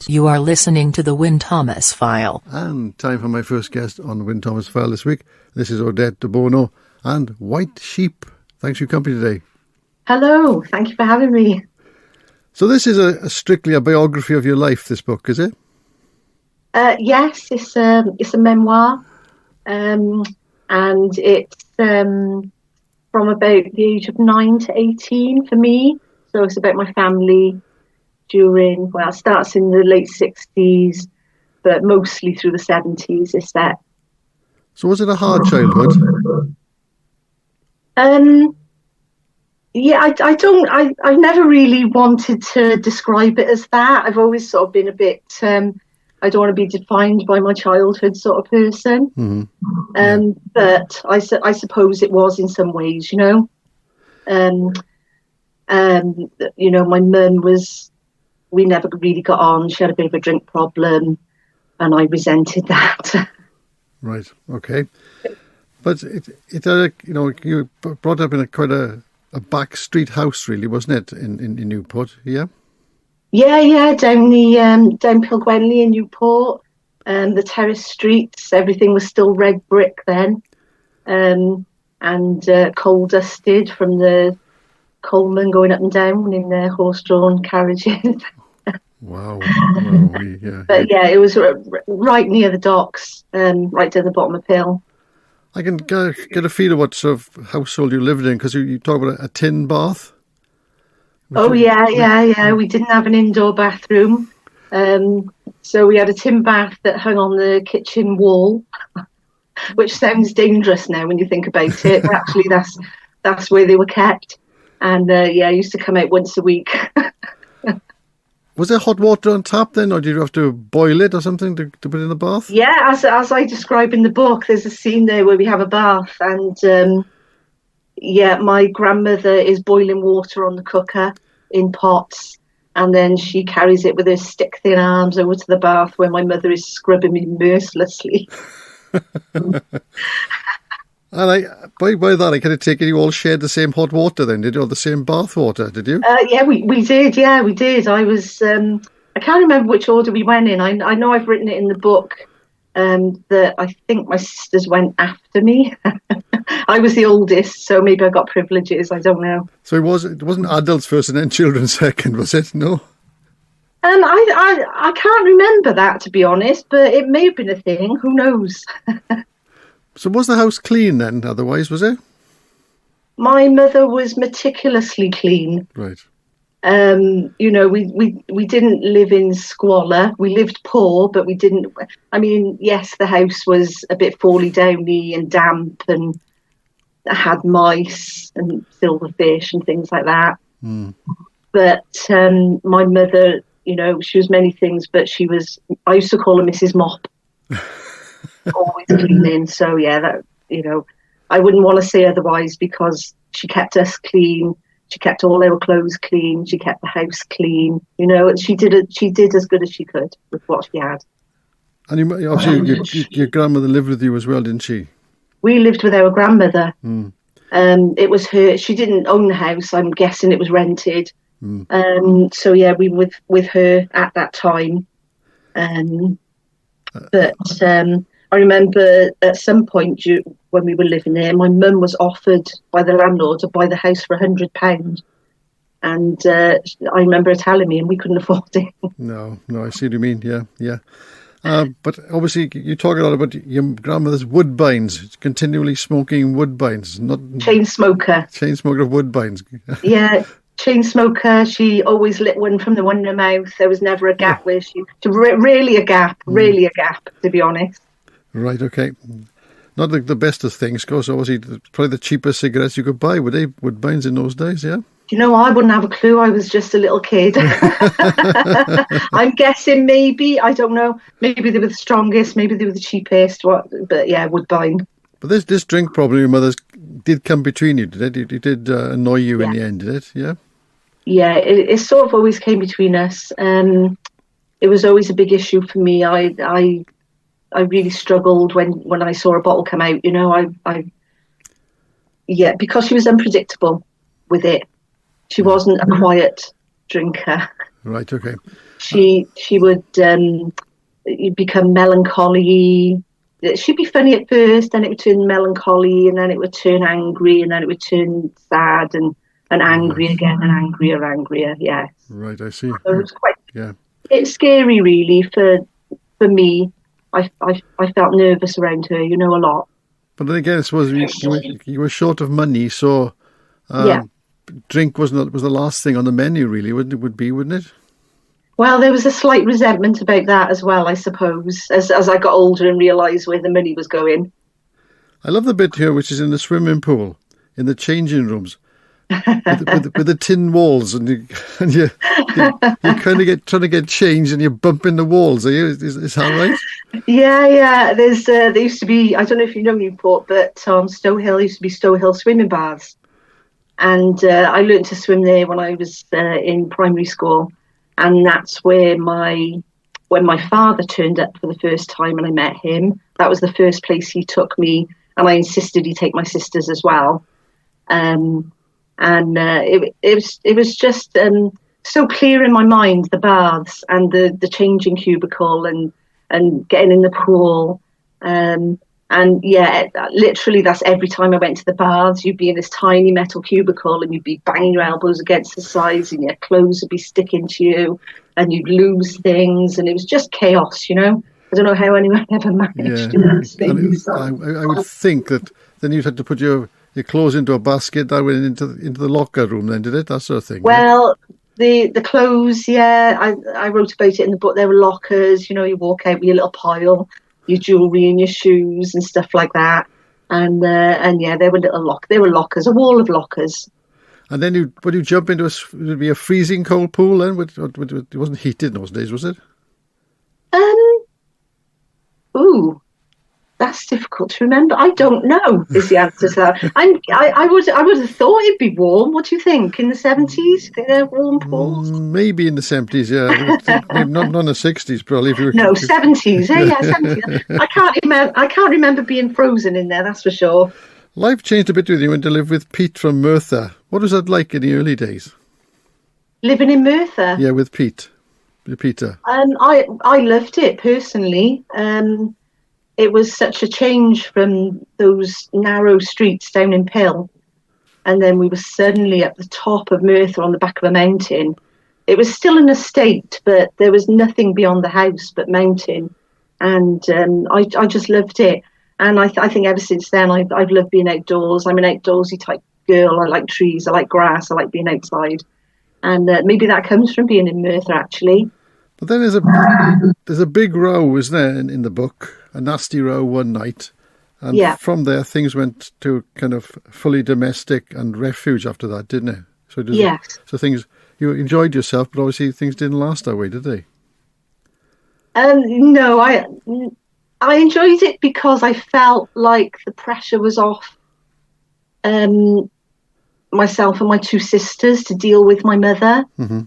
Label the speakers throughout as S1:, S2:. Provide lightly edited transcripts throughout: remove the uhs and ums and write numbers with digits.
S1: You are listening to the Wyn Thomas File.
S2: And time for my first guest on the Wyn Thomas File this week. This is Odette Debono and White Sheep. Thanks for your company today.
S3: Hello, thank you for having me.
S2: So this is strictly a biography of your life, this book, is it?
S3: Yes, it's a memoir, and it's from about the age of 9 to 18 for me. So it's about my family during, well, it starts in the late-60s, but mostly through the 70s is set.
S2: So was it a hard childhood?
S3: Yeah, I never really wanted to describe it as that. I've always sort of been a bit, I don't want to be defined by my childhood sort of person. Mm-hmm. But I suppose it was in some ways, you know. You know, my mum we never really got on. She had a bit of a drink problem, and I resented that.
S2: Right. Okay. But you know, you brought up in quite a back street house, really, wasn't it, in Newport? Yeah. Yeah.
S3: Down Pilgwenley in Newport, the terrace streets. Everything was still red brick then, and coal dusted from the coalmen going up and down in their horse-drawn carriages.
S2: Wow.
S3: But yeah, it was right near the docks, right down the bottom of the hill.
S2: I can get a feel of what sort of household you lived in, because you talk about a tin bath.
S3: Oh, yeah. We didn't have an indoor bathroom. So we had a tin bath that hung on the kitchen wall, which sounds dangerous now when you think about it. But actually, that's where they were kept. And I used to come out once a week.
S2: Was there hot water on tap then, or did you have to boil it or something to put in the bath?
S3: Yeah, as I describe in the book, there's a scene there where we have a bath, and my grandmother is boiling water on the cooker in pots, and then she carries it with her stick-thin arms over to the bath where my mother is scrubbing me mercilessly.
S2: And by that, I kind of take it you all shared the same hot water then, did you? Or the same bath water, did you?
S3: Yeah, we did. Yeah, we did. I was, I can't remember which order we went in. I know I've written it in the book that I think my sisters went after me. I was the oldest, so maybe I got privileges. I don't know.
S2: So it wasn't adults first and then children second, was it? No?
S3: I can't remember that, to be honest, but it may have been a thing. Who knows?
S2: So was the house clean then, otherwise, was it?
S3: My mother was meticulously clean.
S2: Right.
S3: You know, we didn't live in squalor. We lived poor, but we didn't... I mean, yes, the house was a bit fally-downy and damp and had mice and silverfish and things like that. Mm. But my mother, you know, she was many things, but I used to call her Mrs. Mop. Always cleaning, so yeah, that, you know, I wouldn't want to say otherwise, because she kept us clean, she kept all our clothes clean, she kept the house clean, you know, and she did as good as she could with what she had. And
S2: obviously your grandmother lived with you as well, didn't she?
S3: We lived with our grandmother. It was her. She didn't own the house. I'm guessing it was rented. So yeah, we were with her at that time. But I remember at some point when we were living there, my mum was offered by the landlord to buy the house for £100. And I remember her telling me, and we couldn't afford it. No,
S2: I see what you mean, yeah. But obviously you talk a lot about your grandmother's woodbines, continually smoking woodbines.
S3: Chain smoker
S2: of woodbines.
S3: Yeah, chain smoker. She always lit one from the one in her mouth. There was never a gap where really a gap, to be honest.
S2: Right, okay. Not the best of things, of course. Obviously, probably the cheapest cigarettes you could buy, were they? Woodbines in those days, yeah?
S3: You know, I wouldn't have a clue. I was just a little kid. I'm guessing maybe, I don't know, maybe they were the strongest, maybe they were the cheapest, but yeah, Woodbine.
S2: But this drink problem your mother's did come between you, did it? It did annoy you in the end, did it? Yeah? Yeah,
S3: it sort of always came between us. It was always a big issue for me. I really struggled when I saw a bottle come out, you know, because she was unpredictable with it. She wasn't a quiet drinker.
S2: Right, okay.
S3: She would become melancholy. She'd be funny at first, then it would turn melancholy, and then it would turn angry, and then it would turn sad and angry again, and angrier. Yes.
S2: Right, I see.
S3: So it was quite.
S2: Yeah.
S3: It's scary, really, for me. I felt nervous around her, a lot.
S2: But then again, I suppose you were short of money, so drink was the last thing on the menu, really, wouldn't it?
S3: Well, there was a slight resentment about that as well, I suppose, as I got older and realised where the money was going.
S2: I love the bit here, which is in the swimming pool, in the changing rooms, with the tin walls, and you kind of trying to get changed, and you're bumping the walls. Are you? Is that right?
S3: Yeah. There used to be, I don't know if you know Newport, but on Stowe Hill used to be Stowe Hill swimming baths, and I learned to swim there when I was in primary school. And that's where when my father turned up for the first time and I met him, that was the first place he took me, and I insisted he take my sisters as well. It was just so clear in my mind, the baths and the changing cubicle and getting in the pool. And yeah, literally that's every time I went to the baths, you'd be in this tiny metal cubicle and you'd be banging your elbows against the sides and your clothes would be sticking to you and you'd lose things, and it was just chaos, I don't know how anyone ever managed to do those things.
S2: I would think that then you'd have to put your clothes into a basket that went into the locker room then, did it? That sort of thing.
S3: Well, the clothes, I wrote about it in the book. There were lockers, you walk out with your little pile, your jewellery and your shoes and stuff like that. And there were lockers, a wall of lockers. And
S2: then would you jump into would it be a freezing cold pool then? It wasn't heated in those days, was it?
S3: Ooh, that's difficult to remember. I don't know is the answer to that. I would have thought it'd be warm. What do you think? In the 70s? Warm pools?
S2: Maybe in the 70s, yeah. Maybe not in the 60s, probably.
S3: 70s. Yeah, 70s. I can't remember being frozen in there, that's for sure.
S2: Life changed a bit with you. You went to live with Pete from Merthyr. What was that like in the early days?
S3: Living in Merthyr?
S2: Yeah, with Peter.
S3: I loved it, personally. It was such a change from those narrow streets down in Pill. And then we were suddenly at the top of Merthyr on the back of a mountain. It was still an estate, but there was nothing beyond the house but mountain. And I just loved it. And I think ever since then, I've loved being outdoors. I'm an outdoorsy type girl. I like trees. I like grass. I like being outside. And maybe that comes from being in Merthyr, actually.
S2: But then there's a big row, isn't there, in the book? A nasty row one night. And from there, things went to kind of fully domestic and refuge after that, didn't it? So things, you enjoyed yourself, but obviously things didn't last that way, did they?
S3: No, I enjoyed it because I felt like the pressure was off myself and my two sisters to deal with my mother. Mm-hmm.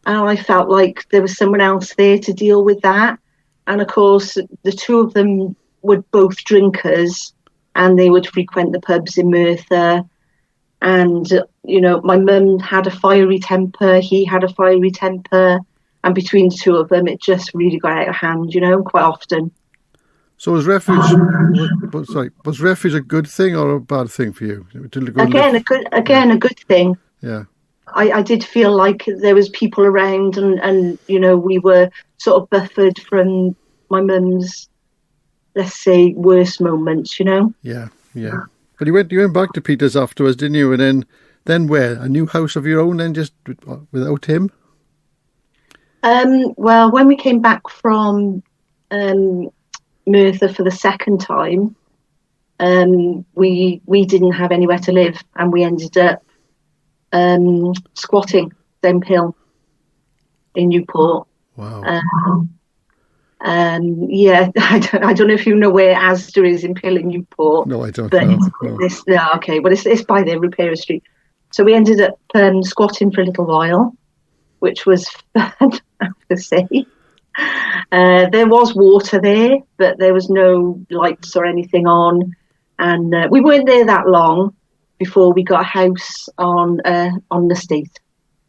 S3: And I felt like there was someone else there to deal with that. And of course, the two of them were both drinkers and they would frequent the pubs in Merthyr. And, my mum had a fiery temper, he had a fiery temper. And between the two of them, it just really got out of hand, quite often.
S2: So was refuge a good thing or a bad thing for you?
S3: A good thing.
S2: Yeah.
S3: I did feel like there was people around and we were sort of buffered from my mum's, let's say, worst moments,
S2: Yeah. But you went back to Peter's afterwards, didn't you? And then where? A new house of your own then, just without him?
S3: Well, when we came back from Merthyr for the second time, we didn't have anywhere to live and we ended up squatting down Hill in Newport.
S2: Wow.
S3: I don't know if you know where Asda is in Pill in Newport.
S2: No, I don't.
S3: But
S2: no.
S3: Okay, well it's by there, Repair Street. So we ended up squatting for a little while, which was fun, I have to say. There was water there, but there was no lights or anything on, and we weren't there that long before we got a house on the estate.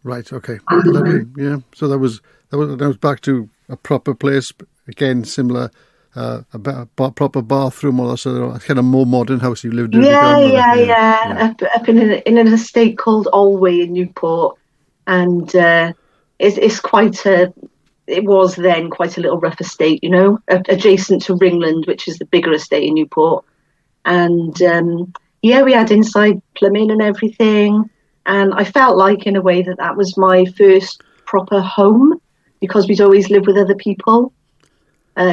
S2: Right. Okay. Lovely. Yeah. So that was back to a proper place again, similar, proper bathroom, or sort of kind of more modern house you lived in.
S3: Yeah. Up in an estate called Olway in Newport, and it's quite a. It was then quite a little rough estate, adjacent to Ringland, which is the bigger estate in Newport, and we had inside plumbing and everything. And I felt like, in a way, that was my first proper home, because we'd always lived with other people.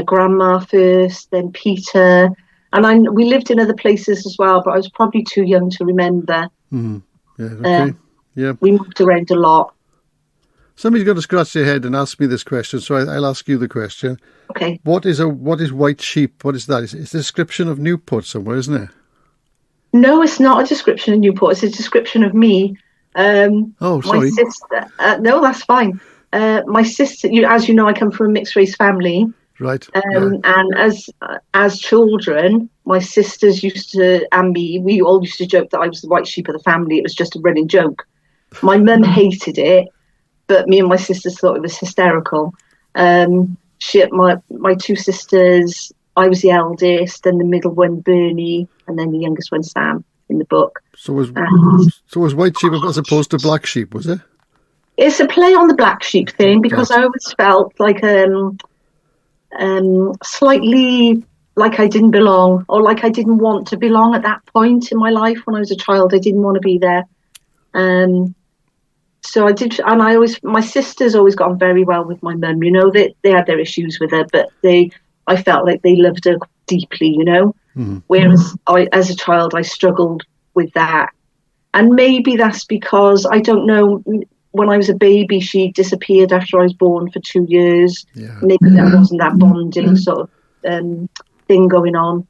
S3: Grandma first, then Peter. And we lived in other places as well, but I was probably too young to remember.
S2: Mm. Yeah, okay.
S3: We moved around a lot.
S2: Somebody's got to scratch their head and ask me this question, so I'll ask you the question.
S3: Okay.
S2: What is White Sheep? What is that? It's a description of Newport somewhere, isn't it?
S3: No, it's not a description of Newport. It's a description of me.
S2: Sorry.
S3: My sister. No, that's fine. My sister. As you know, I come from a mixed race family.
S2: Right.
S3: And as children, my sisters used to, and me, we all used to joke that I was the white sheep of the family. It was just a running joke. My mum hated it, but me and my sisters thought it was hysterical. My two sisters. I was the eldest, then the middle one, Bernie, and then the youngest one, Sam, in the book.
S2: So was White Sheep as opposed to Black Sheep, was it?
S3: It's a play on the Black Sheep thing, because I always felt like slightly like I didn't belong, or like I didn't want to belong at that point in my life. When I was a child, I didn't want to be there. So I did, and my sisters always got on very well with my mum. They had their issues with her, but I felt like they loved her deeply,
S2: Mm.
S3: Whereas as a child, I struggled with that. And maybe that's because, I don't know, when I was a baby, she disappeared after I was born for 2 years.
S2: Yeah.
S3: Maybe that wasn't that bonding sort of thing going on.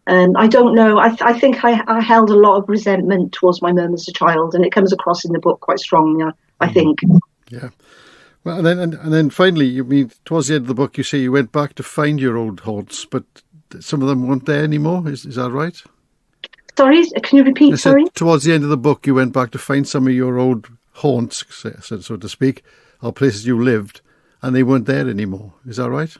S3: I don't know. I think I held a lot of resentment towards my mum as a child, and it comes across in the book quite strongly, I think.
S2: Yeah. Well, and then finally, towards the end of the book, you say you went back to find your old haunts, but some of them weren't there anymore. Is that right?
S3: Sorry, can you repeat? Sorry.
S2: Towards the end of the book, you went back to find some of your old haunts, so to speak, or places you lived, and they weren't there anymore. Is that right?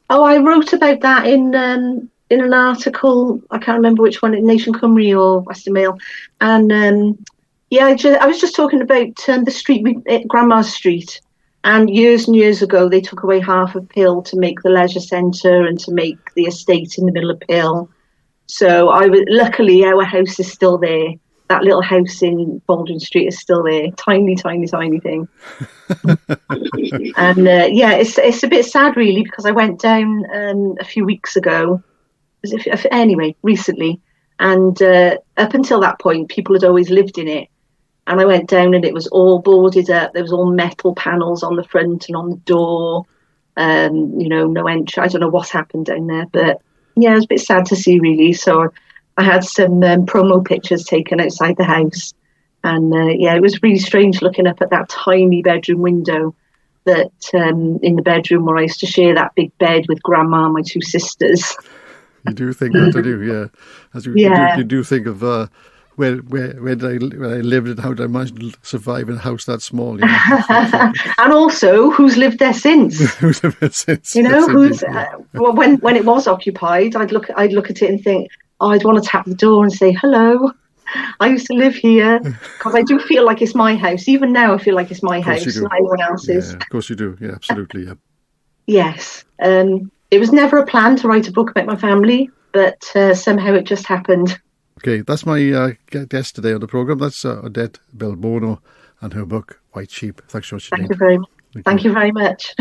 S3: Oh, I wrote about that in an article. I can't remember which one, in Nation Cymru or Western Mail, and I was just talking about the street, Grandma's Street. And years ago, they took away half of Pill to make the leisure centre and to make the estate in the middle of Pill. So luckily, our house is still there. That little house in Baldwin Street is still there. Tiny, tiny, tiny thing. And it's a bit sad, really, because I went down a few weeks ago. Recently. And up until that point, people had always lived in it. And I went down and it was all boarded up. There was all metal panels on the front and on the door. No entry. I don't know what's happened down there. But yeah, it was a bit sad to see, really. So I had some promo pictures taken outside the house. And it was really strange looking up at that tiny bedroom window that in the bedroom where I used to share that big bed with Grandma and my two sisters.
S2: You do think that, don't you? Yeah. You do think of... Where I lived and how did I manage to survive in a house that small?
S3: And also, who's lived there since?
S2: Who's lived there since?
S3: Well, when it was occupied, I'd look at it and think, I'd want to tap the door and say, hello, I used to live here, because I do feel like it's my house. Even now, I feel like it's my house, not anyone else's.
S2: Yeah, of course you do. Yeah, absolutely. Yeah.
S3: Yes. It was never a plan to write a book about my family, but somehow it just happened.
S2: Okay, that's my guest today on the programme. That's Odette Debono and her book, White Sheep. Thanks so much.
S3: Thank you very much.